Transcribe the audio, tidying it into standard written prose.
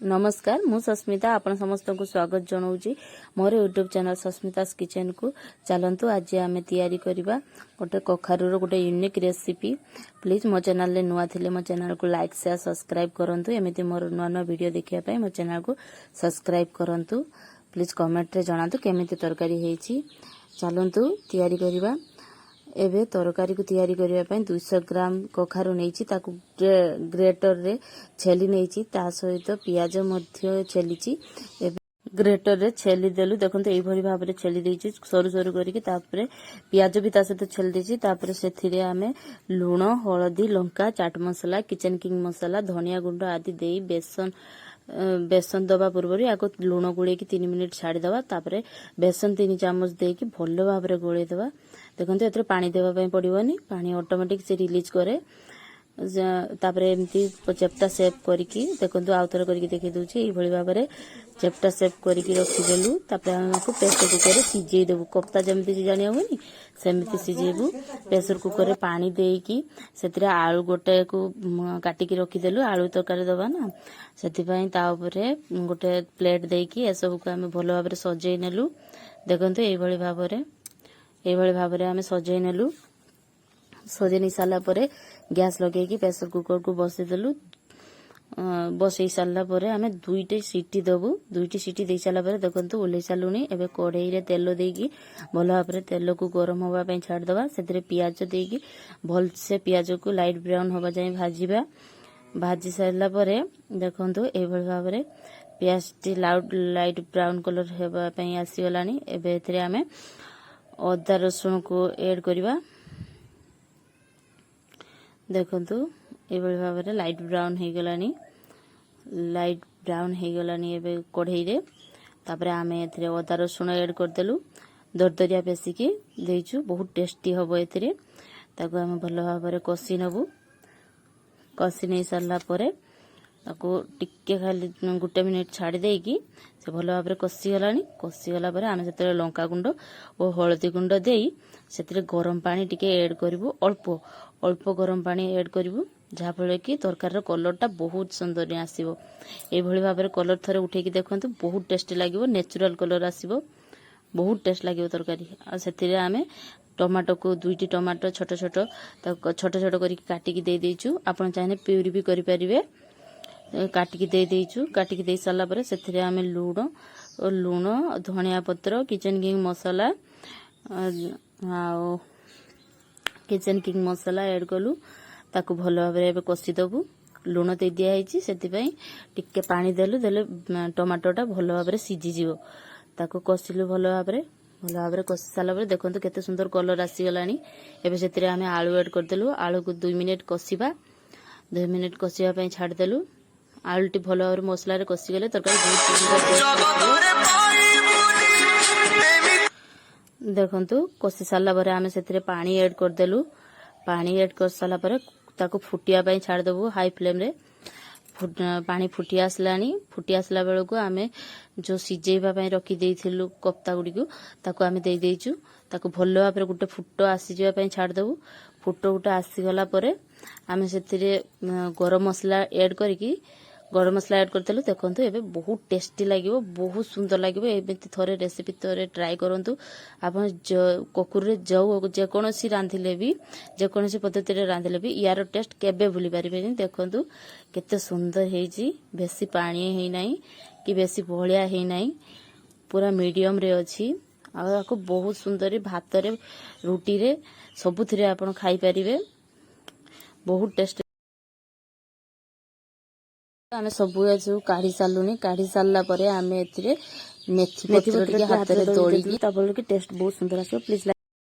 नमस्कार मु सस्मिता आपण समस्त को स्वागत जनाऊँगी मोर यूट्यूब चैनल सस्मितास किचन को। चलतु आज आम तैयारी करवा गोटे कखारूर गोटे यूनिक रेसिपी। प्लीज मो चैनल ले नुआ थिले मो चैनल को लाइक शेयर सब्सक्राइब करंतु। एमिति मोर नुआ नुआ वीडियो देखिया पई मो चैनल को सब्सक्राइब करंतु। प्लीज कमेंट रे जणातु केमिति तरकारी हेची। चलतु तैयारी करवा। एबे तरकारी को तैयारी करने 200 ग्राम कखारू नहीं ताकू ग्रेटर रे छेली नहीं ता सहित पियाज मध्य छेली ग्रेटर रे छेली देलु। देखो ये भाव में छेली देछि सरू सरू करके तापरे पियाज भी ता सहित छेली देछि। तापरे सेथिरे आमे लूण हळदी लंका चाट मसला किचन किंग मसला धनिया गुंड आदि देई बेसन दबा पूर्व या लुण गोले 3 मिनिट छाड़ीदवा। तापरे बेसन 3 चामच देकी भल भाव में गोले दवा। देखते एथरे पानी देवाई पड़ोनी पानी ऑटोमेटिक से रिलीज करे। तापरे एमती चेप्टा सेप करके देखो आउ थर करके देखी दूची ये भाव में चेप्टा सेप करके रखीदेलु। हमको प्रेसर कुकर में सीझे देवु कप्ता जमी सीझाणी हेनी सेमती सीझेबू। प्रेसर कुकर में पानी देकी से आलू गोटे को काटिकी रखीदेलु। आलू तरकारी दबा ना से गोटे प्लेट देकी एसबू को आम भल भाव में सजे नेलु। देखते ये भाव में आम सजे नेलु। सजे नहीं सारा गैस लगे प्रेसर कुकर को बसईदेलु। बसई सारा आम 2टी सीटी दबु। 2टी सीटी दे सारा देखो ओल्हे सारूनी। एवं कढ़ई रे तेल देकी भल भाव में तेल को गरम होगा छाड़दवा। से पियाज देकी भलसे पियाज को लाइट ब्राउन होगा जाए भाजवा। भाजी सारा देखो ये भाव में पियाज टी लाइट ब्राउन कलर होगापी आसीगला। एवं आम अदा रसुण को ऐड करवा। देखंतु ये भाव में लाइट ब्राउन हो गला। लाइट ब्राउन हो गला कढ़ई रे। तापर आम ए अदा रसुण ऐड करदेलु। दरदरिया बेसिकी देचु बहुत टेस्टी हम ए आम भल भाव में कषि नबु। कषि नहीं सारा टिके खाली 1 मिनिट छाड़ी देकी से भल भाव में कषिगला। कषिगला आम से लंका गुंड और हलदी गुंड दे से गरम पानी टिके ऐड करूँ। अल्प अल्प गरम पानी ऐड करूँ जहाँफल कि तरकार कलरटा बहुत सुंदर आसो। ये भाव में कलर थरे उठेकी देखो बहुत टेस्टी लगे। नेचुरल कलर आसो बहुत टेस्ट लगे तरकारी। से आम टमाटो को 2टी टमाटो छोट छोट छोट छोट करके काटिकी दे देचु। आपण चाहे प्यूरी भी करें काटिकी दे देचु। काटिकी दे सारा पर से आम लूण धनिया पत्र किचन किंग मसला किचन किंग मसला ऐड कलु। ताकू भल भाव में कषिदेबू। लूण दे दिखाई से टिके पानी देलु देले टमाटोटा भल भाव में सीझीज। ताकू कषिलु भल भाव में कषि सारा देखो केते सुंदर कलर आसीगला। एबे से आम आलू ऐड करदेलु। आलू को 2 मिनिट कषिबा। 2 मिनिट कषिया छाड़देलु। आलूटी भल भाव में मसला कषिगले तरकारी देखंतु कषि सारा आम से पानी ऐड करदेलु। पानी ऐड कर सारा ताको फुटिया छाड़देबू हाई फ्लेम रे। पानी फुटी आसला। फुटी आसला बेलू को आम जो सीझेवा रखी देइथिलु कप्ता गुड़ी को ताको आम दे देइचु। ताको भल भाव में गोटे फुट आसीजा छाड़देबू। फुट गोटे आसीगला आम से गरम मसला ऐड करके करदेलु। देखो ये बहुत टेस्टी लगे बहुत सुंदर लगे। एमती थोड़े रेसिपी थोड़े ट्राए करूँ। आप ककुर जो जेकोसी रांधिले भी जेकोसी पद्धति रांधिले भी यार टेस्ट केबे भूली पारे। देखो केते सुंदर है। बेसी पानी है नहीं कि बेसी बहलिया है नहीं पूरा मीडियम रे अच्छी। आपको बहुत सुंदर भात रे रुटी रे सबुथिरे आपण खाई पारिबे बहुत टेस्ट। आम सबू काढ़ी सारूनी। काढ़ी सारा आम मेथी पत्र हाथ में दौड़ी की टेस्ट बहुत सुंदर आसो। प्लीज